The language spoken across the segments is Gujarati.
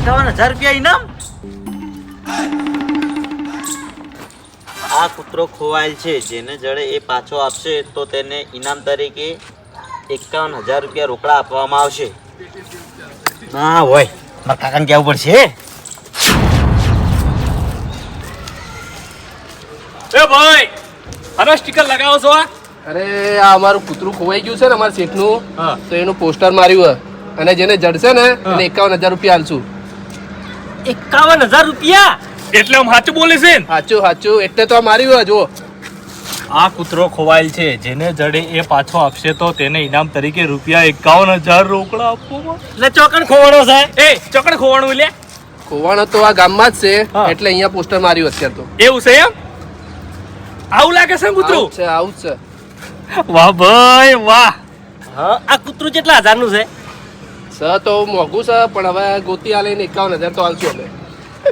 51,000 રૂપિયા ઇનામ. આ કૂતરો ખોવાયેલ છે, જેને જડે એ પાછો આપશે તો તેને ઇનામ તરીકે 51,000 રૂપિયા રોકડા આપવામાં આવશે. ના હોય, મારા કાકાને કહેવું પડશે. એ ભાઈ, આનો સ્ટીકર લગાવો છો? અરે આ અમારું કૂતરું ખોવાઈ ગયું છે ને અમારા શેઠનું, તો એનું પોસ્ટર માર્યું અને જેને જડશે ને એને 51,000 રૂપિયા આલશું. 51,000 રૂપિયા? એટલે હું સાચું બોલે છે? સાચું સાચું, એટલે તો આ માર્યું. જો આ કૂતરો ખોવાયેલ છે, જેને જડે એ પાછો આપશે તો તેને ઇનામ તરીકે રૂપિયા 51,000 રોકડા આપવામાં. એટલે ચોકણ ખોવાણો છે? એ ચોકડ ખોવાણું લે. ખોવાણો તો આ ગામમાં જ છે, એટલે અહીંયા પોસ્ટર માર્યું અત્યારે તો. એવું છે એમ? આવું લાગે છે કૂતરું? આવું જ છે. વાહ ભાઈ વાહ. હા, આ કૂતરું કેટલા હજારનું છે? તો મોંઘું છે, પણ હવે ગોતી આલે ને 51,000 તો આલશું અમે.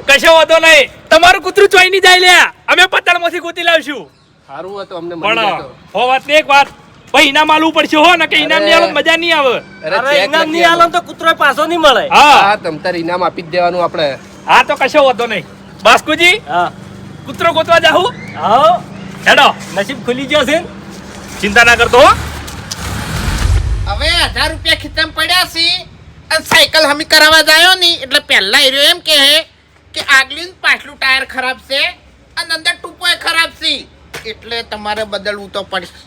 કશો વાંધો નહીં, તમારું કૂતરું ચોઈ નહીં જાય લે, અમે પતળમાંથી ગોતી લાવશું. સારું હોય તો અમને મળી પણ જાય તો. હો વાત ને એક વાત, ભાઈ ઇનામ આલવું પડશે હો, ને કે ઇનામ ની આલો મજા નહીં આવે. અરે check ઇનામ લખી નહીં આલો તો કૂતરો પાછો નહીં મળે. હા તમ તાર ઇનામ આપી જ દેવાનું આપણે. હા તો કશો વાંધો નહીં. બાસ્કુજી, હા કૂતરો ગોતવા જાહું? આવો, હેડો, નસીબ ખુલી ગયો છે. ચિંતા ના કરતો હો. હવે 1,000 રૂપિયા ખિસ્સામાં પડ્યા છે અને સાયકલ હમી કરાવવા જાયો ની એટલે પહેલા એર્યો એમ કહે કે આગલું ને પાછલું ટાયર ખરાબ છે અને અંદર ટૂંપોય ખરાબ છે એટલે તમારે બદલવું તો પડશે.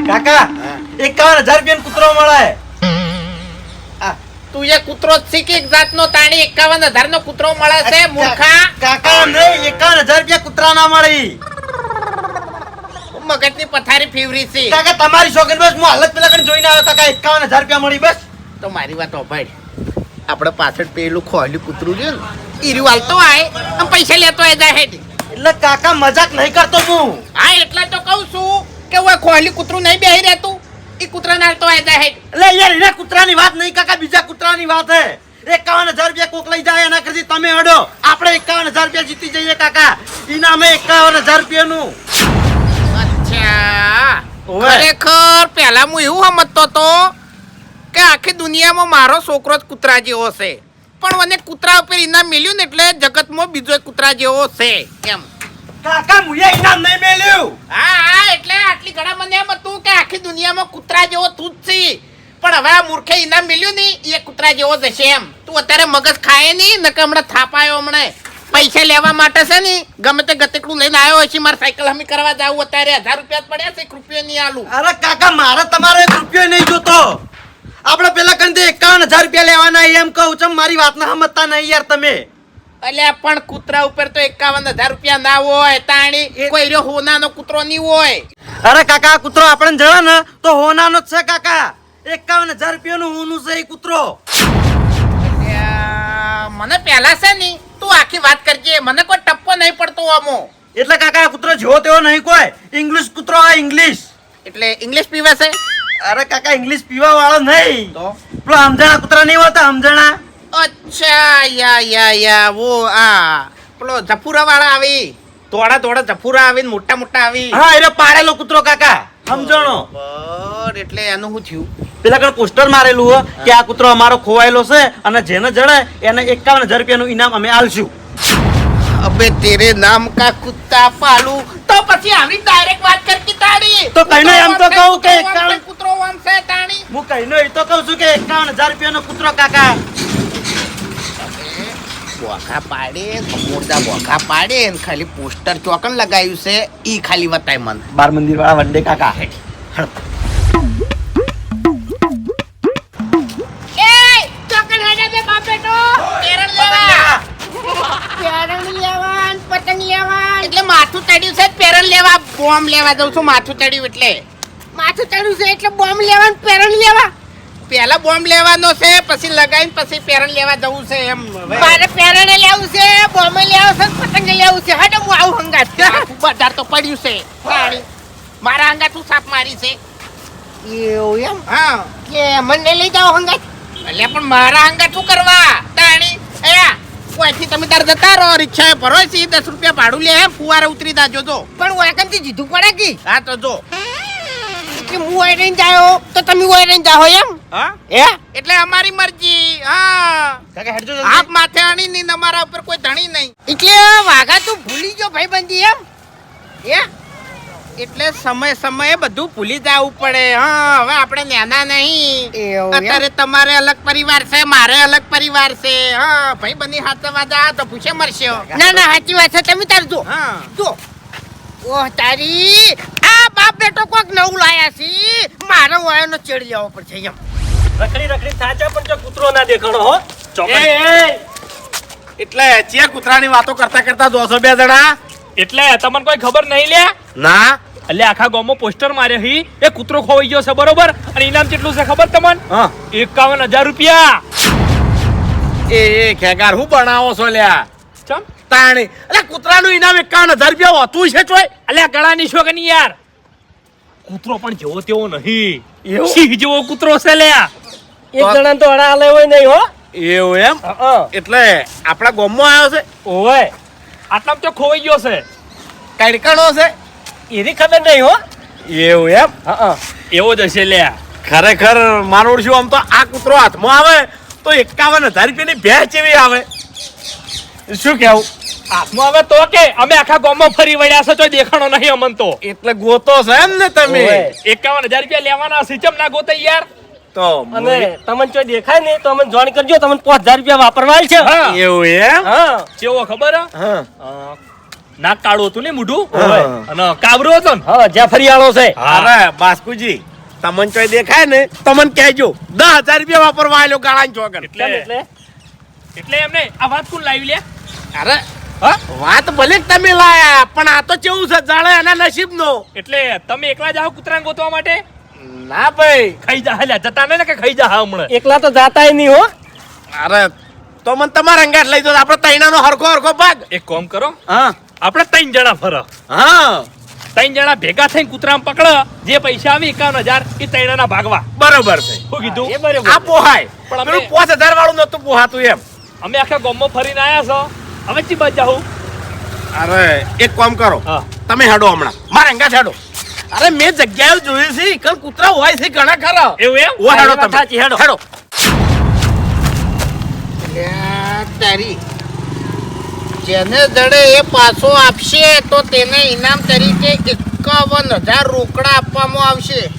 કાકા 51,000 રૂપિયા કૂતરો મળે. તું એ કૂતરો જ છે કે એક જાતનો તાણી 51,000 નો કૂતરો મળે છે મૂર્ખા? કાકા નહીં, 51,000 રૂપિયા કૂતરા ના મળી. મગજની પથારી ફેવરી છે. કાકા તમારી શોખીન બસ, હું હાલત પેલા કરીને જોઈને આવ્યો. કાકા 51,000 રૂપિયા મળી બસ. તો મારી વાત સાંભળ, આપણે પાછળ પેલું ખોલ્યું કૂતરું છે ને ઈર્યું હાલતો આય અને પૈસા લેતો આય જાય હેઠ. એટલે કાકા મજાક નહીં કરતો હું. હા એટલે તો કહું છું કે ઓય ખોલી કૂતરું નહીં બેહી રહેતું, ઈ કૂતરા નાલતો આય જાય હેઠ. એટલે યાર એના કૂતરાની વાત નહીં કાકા, બીજા કૂતરાની વાત હે. 51,000 રૂપિયા કોક લઈ જાય એના કરતી તમે હડો, આપણે 51,000 રૂપિયા જીતી જઈએ કાકા. ઇનામે 51,000 રૂપિયાનું. અચ્છા, ઓવે. ખરેખર પહેલા હું એવું સમજતો તો કે આખી દુનિયામાં મારો છોકરો જ કૂતરા જેવો છે, પણ મને કૂતરા ઉપર ઇનામ મળ્યું ને એટલે જગતમાં બીજો કૂતરા જેવો છે એમ. કાકા મુએ ઇનામ નહીં મેલ્યું. હા હા, એટલે આટલી ઘણા મને એમ હતું કે આખી દુનિયામાં કૂતરા જેવો તું જ છે, પણ હવે આ મૂર્ખે ઇનામ મળ્યું ને એ કૂતરા જેવો જ હશે એમ. તું અત્યારે મગજ ખાય નહીં, નકર હમણાં થાપાયો હમણાં પૈસા લેવા માટે છે ને ગમે તે ગતેકડું લઈને આવ્યો હશે. મારે સાયકલ હમી કરવા જાવું, અત્યારે 1,000 રૂપિયા પડ્યા છે, 1 રૂપિયો નહીં આલું. અરે કાકા મારે તમારો 1 રૂપિયો નહીં જોતો. આપણે પેલા કરીને 51,000 રૂપિયા લેવાના એમ કહું છું. મારી વાત ના સમજતા નહીં યાર તમે. અલ્યા પણ કૂતરા ઉપર તો 51,000 રૂપિયા ના હોય તાણી, કોઈ રહ્યો હોનાનો કૂતરો નહીં હોય. અરે કાકા આ કૂતરો આપણને જણા ને તો હોનાનો જ છે કાકા. 51,000 રૂપિયાનું હોનું છે એ કૂતરો. અલ્યા, મને પહેલા છે ને તું આખી વાત કરજે, મને કોઈ ટપ્પો નહીં પડતો આમો. એટલે કાકા આ કૂતરો જેવો તેવો નહીં, કોઈ ઇંગ્લિશ કૂતરો આ ઇંગ્લિશ. એટલે ઇંગ્લિશ પીવે છે? અરે કાકા ઇંગ્લિશ પીવા વાળો નહીં, તો પેલો સમજણા કૂતરા નહીં હોતા, સમજણા. અચ્છા, યા વો આ પેલો જફુરા વાળા આવી, થોડા થોડા જફુરા આવી ને મોટા મોટા આવી. હા એટલે પાડેલો કૂતરો કાકા, સમજણો. બરાબર, એટલે એનું શું થયું? પેલા કણ પોસ્ટર મારેલું હો કે આ કૂતરો અમારો ખોવાયેલો છે અને જેને જડે એને 51,000 રૂપિયાનું ઇનામ અમે આલશું. અબે તેરે નામ કા કુત્તા પાલુ, તો પછી આવી ડાયરેક્ટ વાત કરતી તાડી. તો કહીને એમ તો કહું કે 51 કૂતરો આમ છે તાણી. હું કહીને એ તો કહું છું કે 51,000 રૂપિયાનો કૂતરો કાકા. બોખા પાડે, મોરદા બોખા પાડે ને ખાલી પોસ્ટર ચોકન લગાવ્યું છે ઈ ખાલી બતાય મને. બાર મંદિર વાળા વંડે કાકા. એ ચોકન હેડે બે બાપ બેટો, પેરણ લેવા. પેરણ લેવા ને પતંગ લેવા. એટલે માથું ચડ્યું છે પેરણ લેવા, બોમ્બ લેવા જઉં છું. માથું ચડ્યું એટલે માથું ચડ્યું છે એટલે બોમ્બ લેવા ને પેરણ લેવા. પહેલા બોમ્બ લેવાનો છે, પછી લગાવીને પછી પેરણ લેવા જવું છે એમ. મારે પેરણ લેવું છે, બોમ્બ લેવું છે, પતંગ લેવું છે. હટો હું આવું હંગાત. બજાર તો પડ્યું છે તાણી. મારા હંગાત તું સાપ મારી છે એવું એમ? હા, કે મને લઈ જાઓ હંગાત. એટલે પણ મારા હંગાત શું કરવા તાણી? ઓયથી તમે તાર જતા રહો, રિક્ષા ભરો છે, 10 રૂપિયા ભાડું લે, ફુવારે ઉતરી દાજો. તો પણ વાકનથી જીધું પડે કે? હા તો જો કે હું આઈને જાયો તો તમે ઓય રહીને જાઓ એમ હા હે એટલે અમારી મરજી હા કાકા હેડજો આપ માથે અણી નહીં અમારા ઉપર કોઈ ધણી નહીં એટલે વાઘા તું ભૂલી ગયો ભાઈબંધી એમ હે એટલે સમયે બધું ભૂલી જવું પડે હા હવે આપણે નાના નહીં અત્યારે તમારે અલગ પરિવાર છે મારે અલગ પરિવાર છે હા ભાઈબંધી હાથવા જા તો પૂછે મરશે ના ના સાચી વાત છે તમે તાર જો હા જો ઓહ તારી આ બાપ બેટો કોક નવું લાયા છે મારો વાયનો ચડી જવો પડશે એમ રખડી થાચા પણ જો કૂતરો ના દેખાણો હો એટલે ચિયા કૂતરાની વાતો કરતા કરતા 200 બે જણા એટલે તમને કોઈ ખબર નહીં લે ના એટલે આખા ગામમાં પોસ્ટર માર્યો હી એ કૂતરો ખોવાઈ ગયો છે બરોબર અને ઇનામ કેટલું છે ખબર તમને હા 51,000 રૂપિયા એ ખેગાર હું બનાવો છો લ્યા ચમ તાણી એટલે કૂતરાનું ઇનામ 51,000 રૂપિયા હોતું છે ચોય અલ્યા ગળાની શોગની યાર કૂતરો પણ જેવો તેવો નહીં એવું? સિંહ જેવો કૂતરો છે લ્યા એક જણા તો અડા આલે હોય નહીં હો એવું એમ એટલે આપણા ગામમાં આવ્યો છે ઓય આટલામાં તો ખોવાઈ ગયો છે કડકણો છે એની ખબર નહીં હો એવું એમ એવો જ હશે લ્યા ખરેખર માનવું છું આમ તો આ કૂતરો હાથમાં આવે તો 51,000 રૂપિયાની ભેંસ જેવી આવે શું કેવું હાથમાં હવે તો કે અમે આખા ગામમાં ફરી વળ્યા છે તો દેખાણો નહીં અમન તો એટલે ગોતો છે એમ ને તમે 51,000 રૂપિયા લેવાના છે ચમ ના ગોતે યાર તો અને તમને જો દેખાય ને તો અમને જોઈન કરજો તમને 5,000 રૂપિયા વાપરવા છે હા એવું એમ હા કેવો ખબર હે? હા નાક કાળું હતું ને મોઢું હા. અને કાબરો હતો ને હા જ્યાં ફરિયાળો છે અરે બાસ્કુજી તમને કોઈ દેખાય ને તમને કહેજો 10,000 રૂપિયા વાપરવા આલ્યો ગાળાની ચોકર એટલે એમને આ વાત કોણ લાવી લે અરે હા વાત ભલે તમે લાયા પણ આ તો કેવું છે જાણે એના નસીબનો એટલે તમે એકલા જાઓ કૂતરાને ગોતવા માટે ના ભાઈ ખાઈ જા હાલ્યા જતા ને કે ખાઈ જા હમણાં એકલા તો જાતાય નહીં હો અરે તો મને તમારા અંગાટ લઈ દો આપણે તૈણાનો હરખો ભાગ એક કામ કરો હા આપણે 3 જણા ફરો હા 3 જણા ભેગા થઈને કૂતરામાં પકડો જે પૈસા આવે 51,000 એ ત્રણેયના ભાગવા બરોબર છે શું કીધું એ બરોબર આ પોહાય પણ અમે- પેલું 5,000 વાળું નતું પોહાતું એમ અમે આખા ગામમાં ફરીને આયા છો હવે ચી બાજુ જાઉં અરે એક કામ કરો હા તમે હેડો હમણાં મારા અંગાત હેડો અરે મેં જગ્યાએ જોયું છે કે કૂતરા હોય છે ઘણા ખરા એવું એમ ઓ હેડો વાત તમે સાચી, હેડો. હેડો તારી જેને જડે એ પાછો આપશે તો તેને ઇનામ તરીકે 51,000 રોકડા આપવામાં આવશે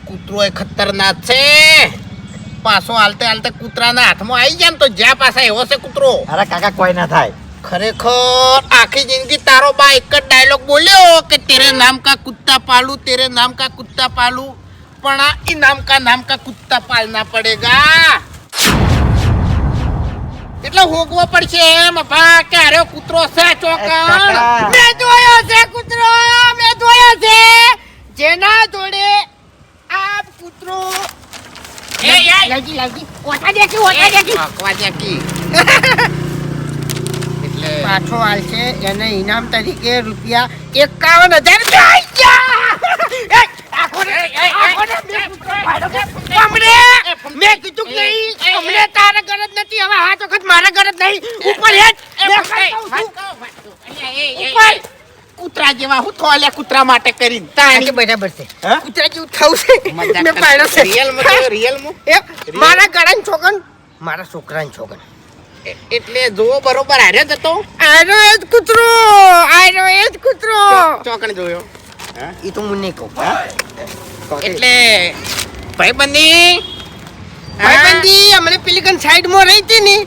કૂતરો એ ખતરનાક છે પાછો હાલતે કૂતરાના હાથમાં આવી જાય ને તો જ્યાં પાછા એવો છે કૂતરો અરે કાકા કોઈ ના થાય ખરેખર આખી જિંદગી તારો બા એક જ ડાયલોગ બોલ્યો કે તેરે નામ કા કુત્તા પાલू તેરે નામ કા કુત્તા પાલू પણ આ ઇનામ કા કુત્તા પાલના પડેગા એટલે હોગવો પડશે એમ ભા કે અરે કૂતરો છે ચોકણ મેં જોયો છે કૂતરો મેં જોયો છે જેના જોડે આ કૂતરો લાગી ઓટા દેખી એટલે પાછો આલશે એને ઇનામ તરીકે રૂપિયા 51,000 મેં કીધું કે નહીં અમને તારા ગરજ નથી હવે હાથ વખત મારા ગરજ નહીં ઉપર હેડ ઉપર કૂતરા જેવા હું થોલે કૂતરા માટે કરીને તાણી બરાબર છે કૂતરા જેવું થવું છે મેં પાડ્યો છે રિયલ મારા ગળાની છોકન મારા છોકરાની છોકન એટલે જો બરોબર હાર્યો જતો આનો એ જ કૂતરો ચોકણ જોયો ઈ તો મને કહું એટલે ભાઈબંધી અમને પેલી કન સાઈડમાં રહી હતી ને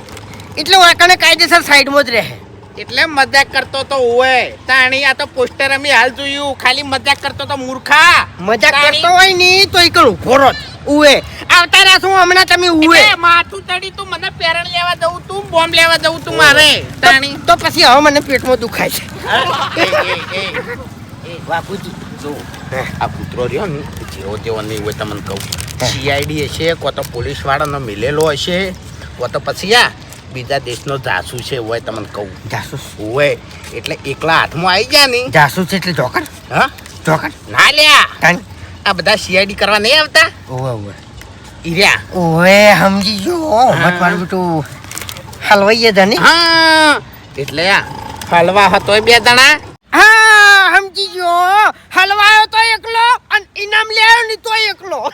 એટલે વાકણે કાયદેસર સાઈડમાં જ રહે એટલે મજાક કરતો તો ઓય તાણી આ તો પોસ્ટર અમે હાલ જોયું ખાલી મજાક કરતો તો મૂર્ખા મજાક કરતો હોય ને તો ઈ કણ ઉભો રહો ઉએ આવતા રાસું હમણાં તમે ઉએ માથું તડી તું મને પેરણ લેવા દઉં તું બોમ્બ લેવા દઉં તું મારે તાણી તો પછી હવે મને પેટમાં દુખાય છે બાપુજી જો આ કૂતરો રહ્યો ને જેવો તેવો નહીં હોય તમને કહું સીઆઈડી હશે કો તો પોલીસ વાળાનો મિલેલો હશે કો તો પછી આ બીજા દેશનો જાસૂસ છે હોય તમને કહું જાસૂસ હોય એટલે એકલા હાથમાં આવી જાય ને જાસૂસ એટલે જોકર હા જોકર ના લ્યા આ બધા સીઆઈડી કરવા નહીં આવતા ઓવે ઈર્યા ઓવે સમજી ગયો મત મારું બેટું હલવાઈએ જાને હા એટલે આ હલવા હતો બે જણા હા સમજી ગયો હલવાયો તો એકલો અને ઇનામ લેયો ને તો એકલો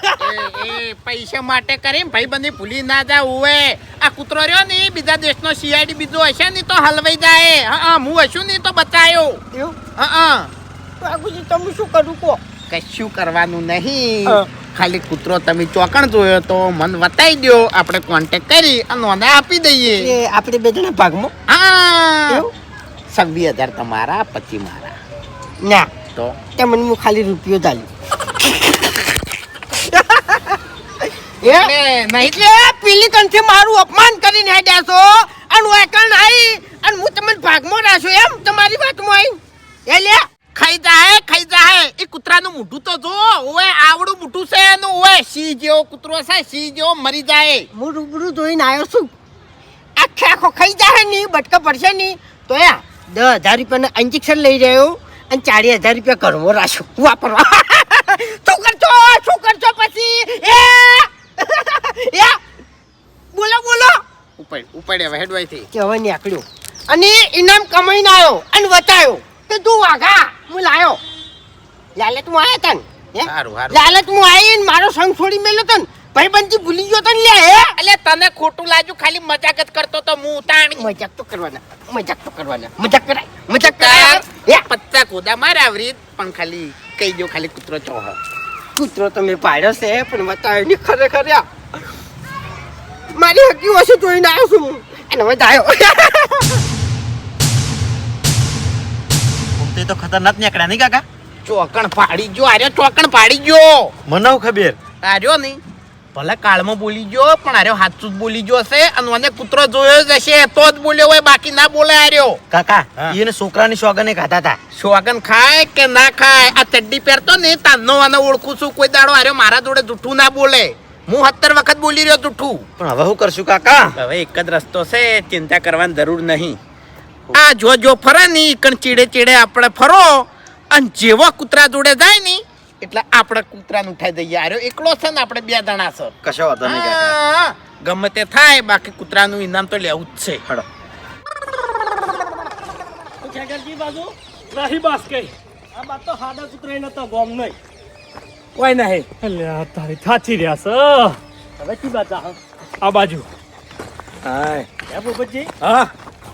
પૈસા માટે કરીને ભાઈ બંધી ભૂલી ના જાવ હોય. આ કૂતરો રહ્યો ને બીજા દેશનો સીઆઈડી બીજો હશે ને તો હલવાઈ જાય. હા હું હશું ને તો બચાયો. હા બાબુજી તમે શું કરું કો? કશું કરવાનું નહીં. ખાલી કૂતરો તમે ચોકણ જોયો તો મને બતાવી દો, આપણે કોન્ટેક્ટ કરી અને ઓને આપી દઈએ. આપણે બે જણા ભાગમાં હા 26,000 તમારા 25 મારા. ના તો તમને હું ખાલી રૂપિયો ચાલ્યો નહીં લે પેલી કંઠે મારું અપમાન કરીને હેડ્યા છો અને હું એકણ આવી અને હું તમને ભાગમાં રાખ્યો એમ તમારી વાતમાં આવી. એ લે ખાઈ જાય એ કૂતરાનું મોઢું તો જો ઓય આવડું મોઢું છે એનું ઓય સિંહ જેવો કૂતરો છે, સિંહ જેવો મરી જાય. હું રૂબરૂ જોઈને આવ્યો છું. આખે આખો ખાઈ જાય નહીં, બટકા પડશે નહીં તો 10,000 રૂપિયાનું ઇન્જેક્શન લઈ રહ્યો અને 40,000 રૂપિયા ઘરમાં રાખ્યો વાપરવા. શું કરશો પછી? બોલો ઉપાડ હવે હેડવાઈથી કહેવાય નીકળ્યો અને ઇનામ કમાઈને આવ્યો અને વતાયો કે તું વાઘા હું લાયો. લાલચ હું આવ્યા તન સારું લાલચ હું આવી મારો સંગ છોડી મેલ્યો તન ભાઈબંધી ભૂલી ગયો તન લે એટલે તને ખોટું લાગ્યું, ખાલી મજાક જ કરતો તો હું ઉતાણી. મજાક તો કરવાના મજાક કરાય પત્તા કુદા મારા રીત પણ ખાલી કહી દો ખાલી કૂતરો ચોહ. કૂતરો તમે પાડ્યો છે પણ બતાવ્યો નહીં ખરેખર મારી હકી વસ્તુ જોઈને આવ્યો છું હું અને હવે આવ્યો. તે તો ખતરનાક નીકળ્યા નહીં કાકા? ચોકણ પાડી ગયો, આર્યો ચોકણ પાડી ગયો. મને ખબર આર્યો નહીં ભલે કાળમાં બોલી ગયો પણ આર્યો હાચું જ બોલી ગયો છે અને મને કૂતરો જોયો જ હશે તો જ બોલ્યો હોય, બાકી ના બોલે આર્યો. કાકા એને છોકરાની સોગને ખાતા હતા. સોગન ખાય કે ના ખાય આ ચડ્ડી પહેરતો ને તાનો આને ઓળખું છું. કોઈ દાડો આર્યો મારા જોડે જૂઠું ના બોલે. હું 70 વખત બોલી રહ્યો જૂઠું. પણ હવે શું કરશું કાકા? હવે એક જ રસ્તો છે, ચિંતા કરવાની જરૂર નહીં. આ જો ફરે ને ઈકણ ચીડે આપણે ફરો અને જેવો કૂતરા જોડે જાય ને એટલે આપણે કૂતરાને ઉઠાઈ દઈએ. આર્યો એકલો છે ને આપણે 2 જણા છે. કશો વાંધો નહીં કાકા. હા, ગમે તે થાય બાકી કૂતરાનું ઇનામ તો લેવું જ છે. હડો બાજુ નહીં બાસ કઈ આ બાત તો હાડા કૂતરાઈ નતો ગોમ નહીં કોઈ નહીં. એટલે આ તારી થાચી રહ્યા છે. હવે કી બાત આ બાજુ હાય હે ભૂપતજી. હા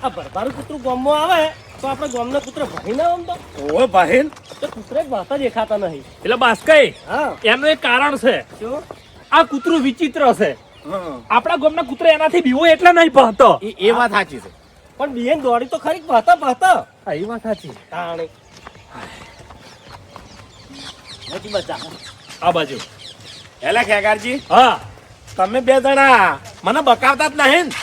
આ ભરભારું કૂતરું ગોમમાં આવે તો આપણે ગોમનો કૂતરો ભાઈ ના આમ તો ઓય ભાઈ તો કૂતરે ભાતા દેખાતા નહીં. એટલે બાસ કઈ એનું એક કારણ છે. શું? આ કૂતરું વિચિત્ર છે. આપણા ગોમના કૂતરા એનાથી બીવો એટલે નહીં ભાતો. એ વાત સાચી છે પણ બેન દોડી તો ખરી ભાતા એ વાત સાચી. આ બાજુ એલા ખેગારજી હા તમે 2 જણા મને બકાવતા જ નહીં ને?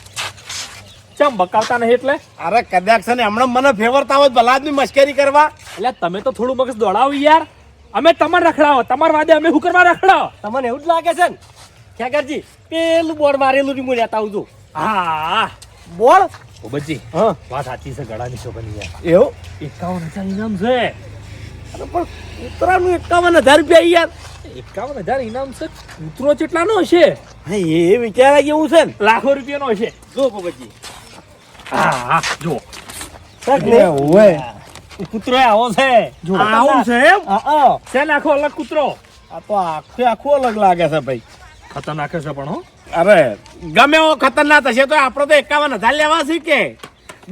ચમ બકાવતા નહીં એટલે? અરે કદાચ છે ને હમણાં મને ફેવરતા હોય ભલાદની મશ્કરી કરવા. એટલે તમે તો થોડું મગજ દોડાવો યાર. અમે તમારે રખડાવો, તમારા વાદે અમે શું કરવા રખડાવો? તમને એવું જ લાગે છે ને ખેગારજી? પેલું બોર્ડ મારેલું હું લેતા આવું છું. હા બોર્ડ ઓબજી હા વાત સાચી છે. ગળાની છોકરી યાર એવું 51,000 ઇનામ છે. અરે પણ કૂતરાનું 51,000 રૂપિયા યાર. 51,000 ઇનામ છે. કૂતરો કેટલાનો હશે? એ વિચારા જેવું છે ને. લાખો રૂપિયાનો હશે. જો ઓબજી હા જો કૂતરો આવો છે. આવું છે એમ? છે લાખો અલગ કૂતરો. આ તો આખું અલગ લાગે છે ભાઈ. ખતરનાક છે પણ હો. અરે ગમે એવો ખતરનાક હશે તો આપણે તો 51,000 લેવા છે કે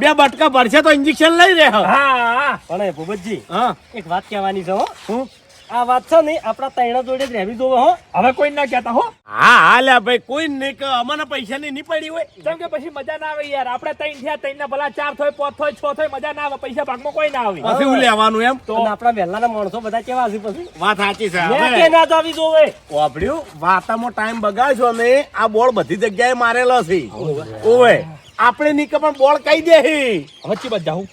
2 બટકા ભરશે તો ઇન્જેક્શન લઈ રહ્યો. હા પણ ભૂપતજી હા એક વાત કહેવાની છે હો. શું? આ વાત છે ને આપણા તૈણા જોડે જ રહેવી જોવે હો. હવે કોઈ ના કહેતા હો. હા લે ભાઈ કોઈ નહીં કે અમને પૈસાની નહીં પડી હોય. કેમ કે પછી મજા ના આવે યાર. આપણે 3 થયા 3 ના ભલા 4 થાય 5 થાય 6 થાય મજા ના આવે. પૈસા ભાગમાં કોઈ ના આવે. પછી હું લેવાનું એમ તો આપણા વહેલાના માણસો બધા કેવા છે પછી? વાત સાચી છે. મેં કે ના જાવી જોવે. વાપર્યું વાતામાં ટાઈમ બગાડશો ને આ બોલ બધી જગ્યાએ મારેલો છે. ઓવે આપણે નહીં કે પણ બોલ કહી દે. વચ્ચે બધ જાઉં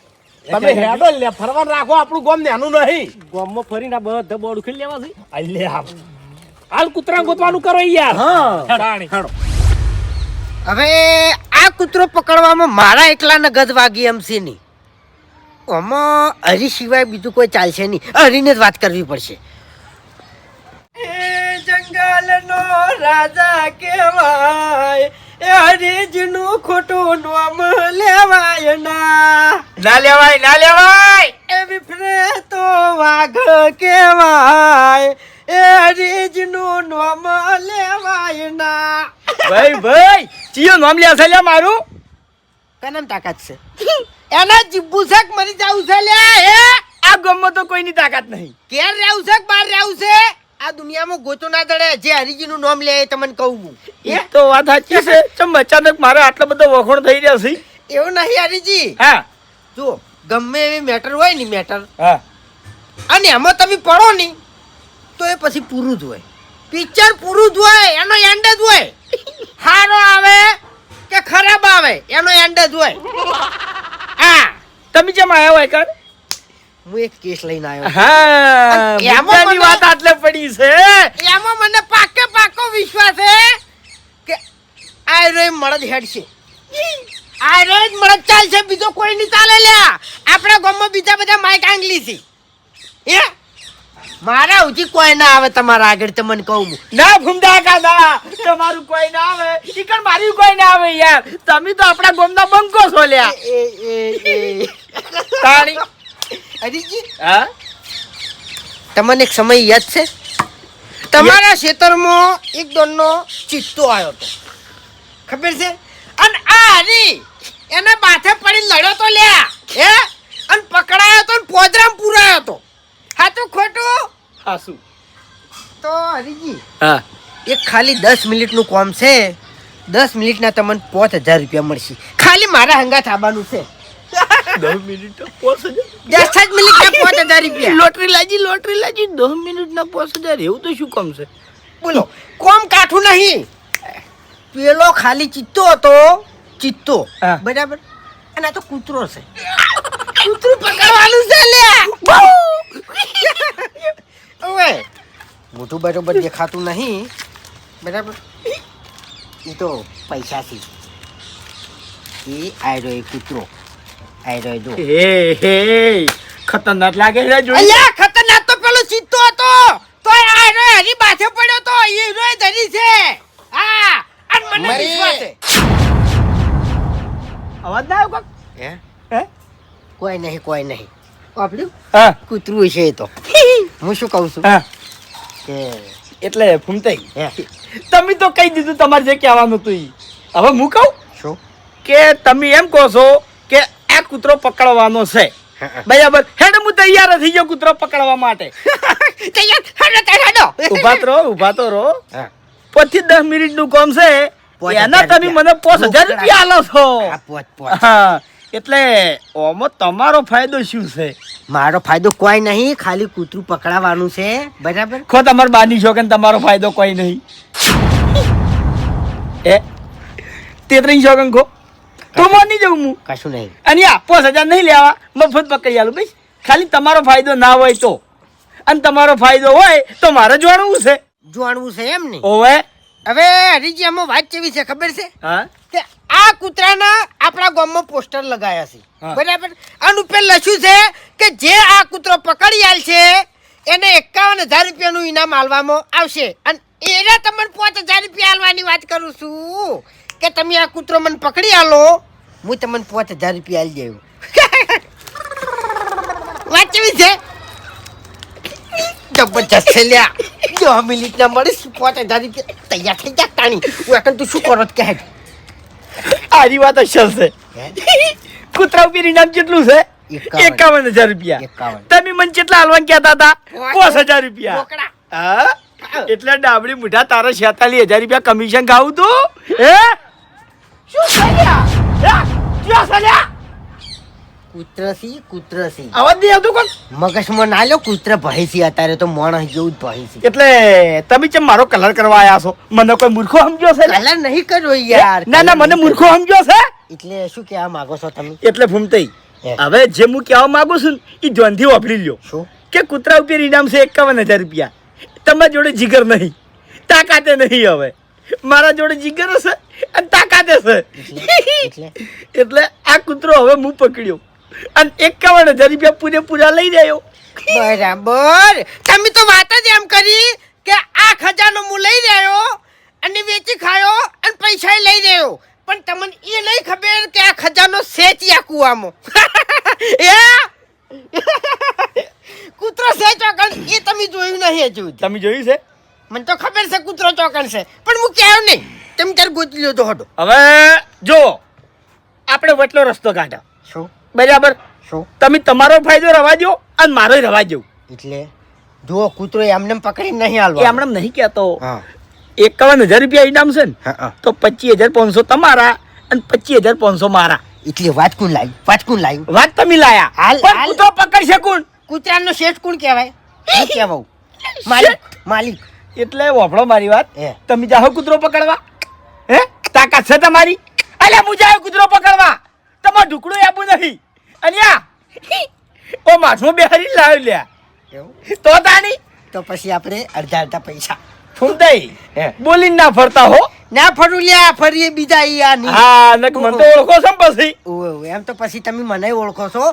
તમે હેડો લે ફરવાનું રાખો. આપણું ગામ નાનું નહીં. ગામમાં ફરીને બધા બોર્ડ ઉખેલી લેવા છે. લે હાલ કૂતરા ગોતવાનું કરો યાર. હા હેડો. હવે આ કૂતરો પકડવામાં મારા એકલાને ગજ વાગી એમ છે નહીં. આમાં હરી સિવાય બીજું કોઈ ચાલશે નહીં. હરીને જ વાત કરવી પડશે. જંગલનો રાજા કહેવાય એ હરીજનું ખોટું નામ લેવાય ના લેવાય. એ વિફરે તો વાઘ કહેવાય એ હરીજનું નામ લેવાય ના. ભાઈ ચિયો નામ લે છે લ્યા મારું. કનમ તાકાત છે એના જીભુ શાક મરી જાવું છે લ્યા હે. આ ગામમાં તો કોઈની તાકાત નહીં. ઘેર રહેવું છે કે બહાર રહેવું છે આ દુનિયામાં ગોતો ના દડે જે હરીજીનું નામ લે એ તમને કહું હું. એ તો વાત સાચી છે. ચમ અચાનક મારે આટલો બધો વખોણ થઈ રહ્યા છે. એવું નહીં હરીજી. હા જો ગમે એવી મેટર હોય ને મેટર હા અને એમાં તમે પડો ને તો એ પછી પૂરું જ હોય. પિક્ચર પૂરું જ હોય એનો એન્ડ જ હોય. સારો આવે કે ખરાબ આવે એનો એન્ડ જ હોય. હા તમે જેમ આવ્યા હોય કર. હું એક કેસ લઈને આવ્યો. હા એમાં મુદ્દાની મને- વાત આટલે પડી છે. એમાં મને પાકો વિશ્વાસ છે કે આ રે મળદ હેડ છે. આ રે જ મળદ ચાલશે બીજો કોઈ નહીં ચાલે લ્યા. આપણા ગામમાં બીજા બધા માઈક આંગલી છે હે મારા ઉજી કોઈ ના આવે તમારા આગળ તમને કહું હું. ના ભૂમડા કાકા તમારું કોઈ ના આવે ઈકણ મારી કોઈ ના આવે યાર. તમે તો આપણા ગામના બંકો છો લ્યા. એ તાણી હરીજી હા તમને એક સમય યાદ છે તમારા ખેતરમાં એક દોનનો ચિત્તો આવ્યો હતો ખબર છે અને આ હરી એના માથે પડી લડ્યો તો લ્યા હે અને પકડાયો તો ને પોદરામ પુરાયો તો સાચું ખોટું હાસુ તો હરીજી હા એક ખાલી 10 મિનિટનું કામ છે 10 મિનિટના તમને 5000 રૂપિયા મળશે ખાલી મારા હંગાથ આવવાનું છે 10 મિનિટ 5000 10 જ મિનિટના 5000 રૂપિયા લોટરી લાજી 10 મિનિટના 5000 એવું તો શું કામ છે. બોલો કોમ કાઠું નહીં પેલો ખાલી ચિત્તો હતો ચિત્તો હા. બરાબર અને આ તો કૂતરો છે કૂતરું પકડવાનું છે લ્યા ઓવે મોટું બરોબર દેખાતું નહીં બરાબર એ તો પૈસા છે એ આયરો એ કૂતરો આયરો જો હે ખતરનાક લાગે છે જોઈ. અલ્યા ખતરનાક તો પેલો ચિત્તો હતો તો આયરો હરી બાથે પડ્યો તો એ રોય ધરી છે હા અને મને વિશ્વાસ છે અવાજ ના આવ્યો હે હે કોઈ નહીં આપણું હા કૂતરું છે એ તો હું શું કહું છું હા કે એટલે ફૂમતાઈ હે તમે તો કહી દીધું તમારે જે કહેવાનું હતું ઈ. હવે હું કહું શું કે તમે એમ કહો છો કે આ કૂતરો પકડવાનો છે બરાબર હેડ હું તૈયાર થઈ ગયો કૂતરો પકડવા માટે. ઉભા તો રહો હા. 5 થી 10 મિનિટ નું કામ છે 5000 એના તમે મને 5000 રૂપિયા આલો છો. આ પોત હા એટલે ઓમાં તમારો ફાયદો શું છે. મારો ફાયદો કોઈ નહીં ખાલી કૂતરું પકડાવાનું છે બરાબર ખો તમાર બાની છો કે તમારો ફાયદો કોઈ નહીં એ તેત્રી છો કે ખો તો માની જાઉં હું કશું નહીં અને આ 5000 નહીં લેવા મફત પકડી આલું બસ ખાલી તમારો ફાયદો ના હોય તો અને તમારો ફાયદો હોય તો મારે જાણવું છે. જોણવું છે એમ ને ઓવે હવે હરીજી આમાં વાત કેવી છે ખબર છે હા કે આ કૂતરાના આપણા ગામમાં પોસ્ટર લગાયા છે હા. બરાબર આનું ઉપર લખ્યું છે કે જે આ કૂતરો પકડી આલ છે એને 51000 રૂપિયાનું ઇનામ આલવામાં આવશે અને એના તમને 5000 રૂપિયા આલવાની વાત કરું છું કે તમે આ કૂતરો મને પકડી આલો હું તમને 5000 રૂપિયા આલી દેવું વાત કેવી છે જબરજસ્ત છે લ્યા 10 મિનિટના મળીશ 5000 રૂપિયા તૈયાર થઈ જા તાણી હું તું શું કરો કે આરી વાત અસલ છે કૂતરા ઉપર ઇનામ કેટલું છે 51000 રૂપિયા 51. તમે મને કેટલા હાલવાનું કહેતા હતા 5000 રૂપિયા રોકડા હા એટલે ડાબડી મુઠા તારા 46000 રૂપિયા કમિશન ખાવું તું હે શું કર્યા ક્યાં સલ્યા કૂતરસી આવાજ નહીં આવતું કોણ મગજમાં ના લો કૂતર ભહી છે અત્યારે તો માણસ જેવું જ ભહી છે એટલે તમે કેમ મારો કલર કરવા આયા છો મને કોઈ મૂર્ખો સમજ્યો છે કલર નહીં કર્યો યાર ના ના મને મૂર્ખો સમજ્યો છે એટલે શું કહેવા માંગો છો તમે એટલે ફૂમતાઈ હે. હવે જે હું કહેવા માંગુ છું ને એ ધ્યાનથી વાપરી લ્યો શું કે કૂતરા ઉપર ઇનામ છે 51000 રૂપિયા તમારા જોડે જીગર નહીં તાકાતે નહીં હવે મારા જોડે જીગર છે અને તાકાતે છે એટલે એટલે આ કૂતરો હવે હું પકડ્યો અને 51000 રૂપિયા પૂરેપૂરા લઈ રહ્યો બરાબર તમે તો વાત જ એમ કરી કે આ ખજાનો હું લઈ રહ્યો અને વેચી ખાયો અને પૈસા લઈ રહ્યો પણ તમને એ નહીં ખબર કે આ ખજાનો સેચિયા કુવામાં એ કૂતરો સેચો એ તમે જોયું નહીં નહીં હજુ સુધી. તમે જોયું છે? મને તો ખબર છે કૂતરો ચોકણ છે, પણ હું કહેવું નહીં. તમે તાર ગોતી લ્યો તો હટો. હવે જો આપણે વટલો રસ્તો કાઢો, શું બરાબર? શું તમે તમારો ફાયદો રવા દો અને મારો રવા દો. એટલે જુઓ કૂતરો એમને પકડીને નહીં એ હાલવા. હમણાં નહીં કહેતો. હા 51,000 રૂપિયા ઇનામ છે ને, હા તો 25,500 તમારા અને 25,500 મારા. એટલે વાત કોણ લાવ્યું? વાત કોણ લાવ્યું? વાત તમે લાયા, હાલ, પણ હાલ. કૂતરો પકડશે કોણ? કૂતરાનો શેઠ કોણ કહેવાય? હું કહેવાઉં? માલિક. માલિક. એટલે વાપરો મારી વાત. એ. તમે જાઓ કૂતરો પકડવા? હે તાકાત છે તમારી? અલ્યા હું જાઉં કૂતરો પકડવા, તમારે ઢુકડું આપવું નહીં. અલ્યા ઓ માથું બેહારી લાવ્યો લ્યા. એવું? તો તાની તો પછી આપણે અડધા અડધા પૈસા. ફૂમતાઈ હે. બોલીને ના ફરતા હો. ના ફરું લ્યા, ફરીએ બીજા ઈ આ નહીં. હા નક મને તો ઓળખો છો ને પછી. ઓવે, ઓવે, એમ તો પછી તમે મને ઓળખો છો.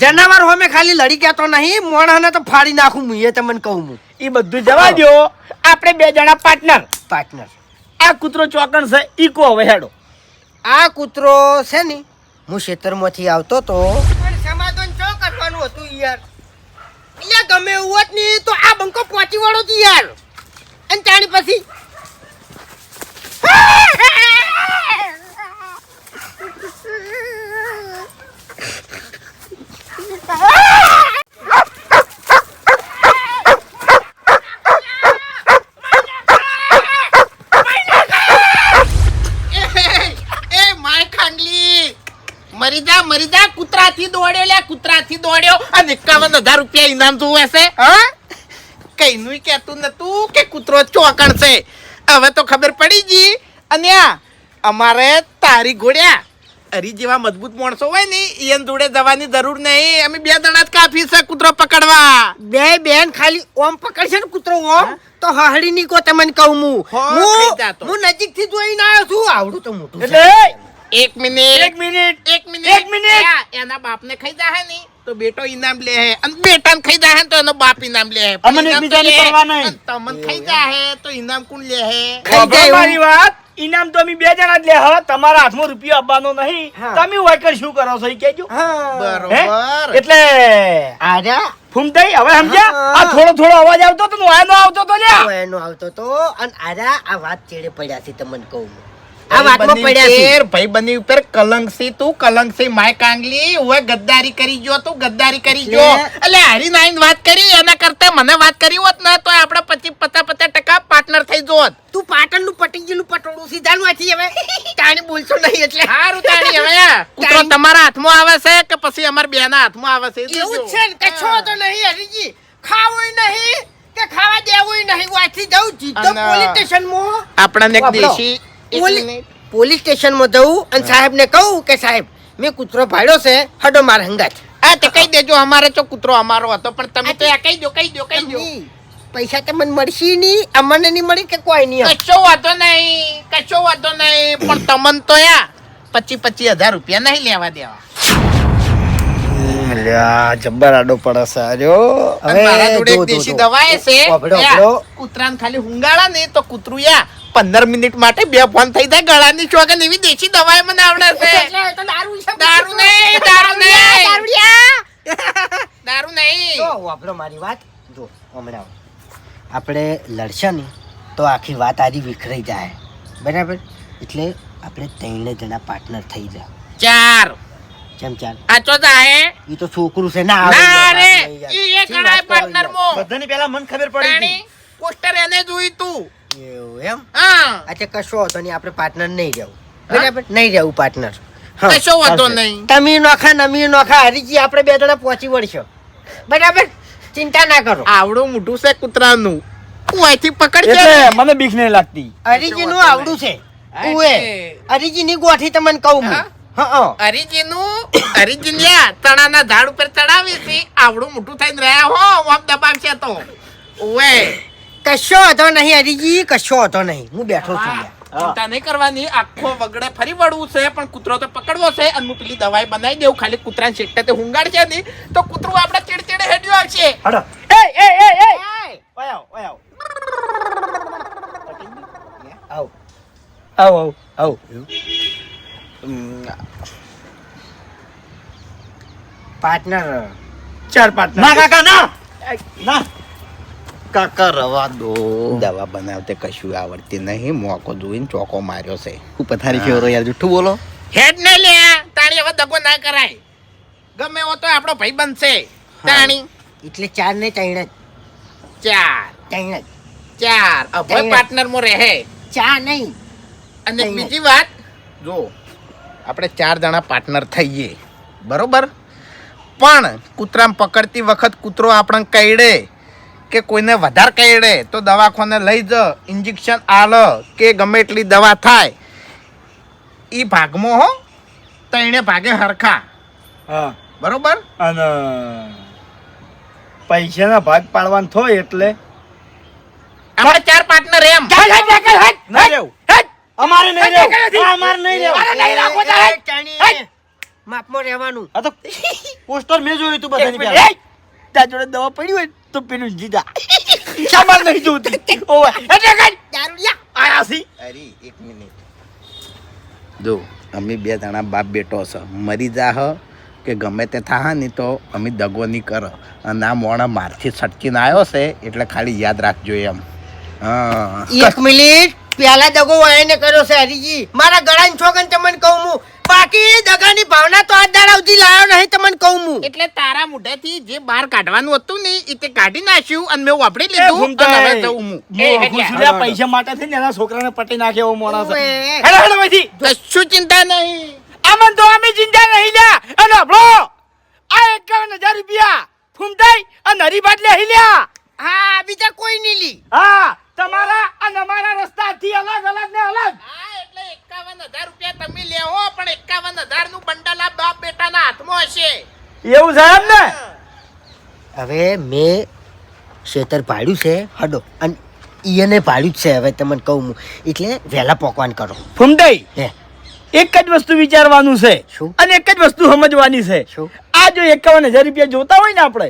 જનાવર હોમે ખાલી લડી કહેતો નહીં, મોણાને તો ફાડી નાખું હું, એ તમને કહું હું. એ બધું જવા દો, આપણે 2 જણા પાર્ટનર. પાર્ટનર. આ કૂતરો ચોકણ છે ઈ કો હવે હેડો. આ કૂતરો છે ને, હું ખેતરમાંથી આવતો તો પણ સમાધાન ચો કરવાનું હતું યાર. એટલે ગમે એવું હોત ને તો આ બંકો પહોંચી વળો છું યાર. અને તાણી પછી એ માય ખાંડલી મરી જા કૂતરાથી દોડ્યો લે, કૂતરાથી દોડ્યો અને 51,000 રૂપિયા ઇનામ જોવે છે. હા કઈનું કહેતું નતું કે કૂતરો ચોકણ છે. હવે તો ખબર પડી ગઈ. અને આ અમારે તારી ઘોડ્યા હરી જેવા મજબૂત માણસો હોય ને એને જોડે જવાની જરૂર નહીં. અમે 2 જણા જ કાફી છે કૂતરો પકડવા. બે બેન ખાલી ઓમ પકડશે ને કૂતરો ઓમ તો હહડી ની કો તમને કહું હું. ખાઈ જાતો. હું નજીકથી જોઈને આવ્યો છું. આવડું તો મોટું છે. એટલે એક મિનિટ એક મિનિટ એક મિનિટ મિનિટ. એના બાપને ખાઈ જાય ને તો બેટો ઇનામ લે હે, અને બેટાને ખાઈ જાય તો એનો બાપ ઇનામ લે હે. અમને એકબીજાની પરવા નહીં. તમને ખાઈ જાય તો ઇનામ કોણ લે હે? ખાઈ જાય એવું. મારી વાત, ઇનામ તો અમે 2 જણા જ લે. હવે તમારા હાથમાં રૂપિયો આપવાનો નહીં. હા. તમે વાયકર શું કરો છો એ કહેજો. હા. હે? બરોબર. એટલે આર્યા ફૂમતાઈ હવે સમજ્યા? હા. આ થોડો અવાજ આવતો તો નો આવતો તો લ્યા. તો એનો આવતો તો અને આર્યા આ વાત ચેડે પડ્યા છે તમને કહું હું. આ વાતમાં ભાઈ પડ્યા છે. ભાઈ બની ઉપર કલંકસી તું કલંકસી માય કાંગલી ઓય ગદ્દારી કરી જો તું ગદ્દારી કરી જો. એટલે હારી નાઈન વાત કરી એના કરતા મને વાત કરી હોત ને તો આપણે 50% પાર્ટનર થઈ જોત. તું પાટણનું પટી ગયેલું પટોળું સીધાનું આથી હવે તાણી બોલશો નહીં એટલે હારું તાણી હવે આ કૂતરો તમારા હાથમાં આવે છે કે પછી અમાર બેના હાથમાં આવે છે? એ એવું જ જોજો. છે ને કશો તો નહીં હરીજી. ખાવું નહીં કે ખાવા દેવું નહીં. વાંચી જાઉં સીધો અને પોલીસ સ્ટેશનમાં. આપણને એક વાપરો. દેશી એક મિનિટ. પોલીસ સ્ટેશનમાં જવું અને સાહેબને કહું કે સાહેબ મેં કૂતરો ભાડ્યો છે, હડો માર હંગાત. હા તે કહી દેજો અમારે તો કૂતરો અમારો હતો પણ તમે તો આ કહી દો પૈસા તો મને મળશે નહીં, અમને નહીં મળી કે કોઈ નહીં. કશો વાંધો નહીં પણ તમને તો યા 25,000 રૂપિયા નહીં લેવા દેવા. જબ્બર આડો પડે સારો. અને મારા જોડે એક દેશી દવાએ છે યા, કૂતરાને ખાલી હુંગાડા ને તો કૂતરું યા 15 મિનિટ માટે 2 ફોન થઈ જાય ગળાની ચોગન એવી દેશી દવાએ મને આવડે છે. દારૂ નહીં જો વાપરો મારી વાત. જો હમણાં આપણે લડશે ને તો આખી વાત આરી વિખરાઈ જાય, બરાબર? એટલે આપણે 3 જણા પાર્ટનર થઈ જાય. 4 જેમ ચાલ આચો જાય એ તો છોકરું છે ના ના આવે રે ઈ એક ગણાય પાર્ટનર મો બધાની પહેલા મને ખબર પડી તાણી પોસ્ટર એને જોઈ તું. એવું એમ? હા અચ્છા કશો હતો નહીં, આપણે પાર્ટનર નહીં રહેવું, બરાબર? નહીં રહેવું પાર્ટનર. કશો વાંધો નહીં. તમે નોખા નમી નોખા હરીજી આપણે 2 જણા પહોંચી વળશો, બરાબર? ચિંતા ના કરો. આવડું મોટું છે કૂતરાનું હું અહીંથી પકડજે. એટલે મને બીક નહીં લાગતી. હરીજી નું આવડું છે. ઉએ હરીજી ની ગોઠી તમને કહું હું. હા હરીજીનું ચણાના ઝાડ ઉપર ચડાવી છે આવડું મોટું થઈને રહ્યા હો આમ દબાવશે તો ઓએ કશો હતો નહીં હરીજી, કશો હતો નહીં. હું બેઠો છું યાર. ચિંતા નહીં કરવાની. આખો વગડે ફરી વળવું છે પણ કૂતરો તો પકડવો છે અને હું પેલી દવાઈ બનાવી દેવું. ખાલી કૂતરાને શેકટે તે હુંગાડશે નહીં તો કૂતરું આપણે ચીડચીડે હેડ્યું આવશે. હડો. એ ઓય આવ. આવ આવ પાર્ટનર. 4 પાર્ટનર. ના કાકા ના. ના કાકા રવા દો. દવા બનાવતે કશું આવડતી નહીં, મોકો જોઈને ચોકો માર્યો છે. હું પથારી ફેરો યાર, જુઠ્ઠું બોલો. હેડ ને લે તાણી હવે દગો ના કરાય. ગમે એવો તો આપણો ભાઈ બનશે તાણી. એટલે 4 ને 3 જ. 4 3 જ. 4 અભય પાર્ટનર માં રહે. 4 નહીં. અને બીજી વાત, જો આપણે 4 જણા પાર્ટનર થઈએ બરોબર, પણ કૂતરામ પકડતી વખત કૂતરો આપણને કઈડે કે કોઈને વધારે કઈડે તો દવાખાને લઈ જ, ઇન્જેક્શન આલ કે ગમે એટલી દવા થાય એ ભાગમાં હો, તઈને ભાગે હરખા. હા બરોબર. અને પૈસાના ભાગ પાડવાનો થાય એટલે આપણે 4 પાર્ટનર એમ. નહીં રહેવું. અમારે નહીં રહેવું. અમારે નહીં રહેવું. ચાણી માપમાં રહેવાનું. આ તો પોસ્ટર મેં જોયું તું બધાની પહેલા. તાર જોડે દવા પડી હોય તો પેલું જીજા સામાન નહીં જોતી. ઓવે દારૂડિયા. આયા છી. અરે એક મિનિટ, જો અમે 2 જણા બાપ બેટો છે, મરી જાહ કે ગમે તે થાહ ને તો અમે દગો નહીં કર. અને આ મોણા મારથી છટકીને આવ્યો છે એટલે ખાલી યાદ રાખજો એમ. હા 1 મિનિટ પેલા દગો વાયને કર્યો છે હરીજી. મારા ગળાની છોકન તમને કહું હું, બાકી દગાની ભાવના તો આજ દાડા સુધી લાયો નહીં તમને કહું હું. એટલે તારા મોઢેથી જે બહાર કાઢવાનું હતું ને એ તે કાઢી નાખ્યું અને મેં વાપરી લીધું. ઘૂમતા અને હવે હે. જઉં હું. ઘૂસર્યા પૈસા માટે થઈને એના છોકરાને પટી નાખે એવો માણસ છે. ઓવે. હેડો હેડો અહીંથી. કશું ચિંતા નહીં. આમન તો અમે ચિંતા નહીં લ્યા. અને આપણો આ 51,000 રૂપિયા ફૂમતાઈ અને હરીબાદ લે લ્યા. હા બીજા કોઈ નહીં લી. હા તમારા અને અમારા રસ્તાથી અલગ અલગ ને અલગ. હા એટલે 51,000 રૂપિયા તમે લેવો, પણ 51,000 નું બંડલ આ બાપ બેટાના હાથમાં હશે. એવું છે એમ ને? હવે મેં શેતર પાડ્યું છે હડો, અને ઈયને પાડ્યું જ છે. હવે તમને કહું હું, એટલે વહેલા પોકવાન કરો. ફૂમતાઈ હે એક જ વસ્તુ વિચારવાનું છે શું? અને એક જ વસ્તુ સમજવાની છે. શું? આ જો 51,000 રૂપિયા જોતા હોય ને આપણે,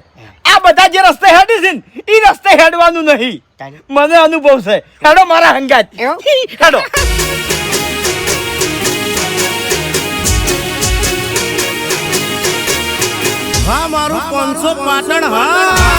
આ બધા જે રસ્તે હેડી છે ને એ રસ્તે હેડવાનું નહીં. તારી. મને અનુભવ છે. હેડો મારા હંગાત. એવું? હેડો. હા મારું 500 પાટણ હા.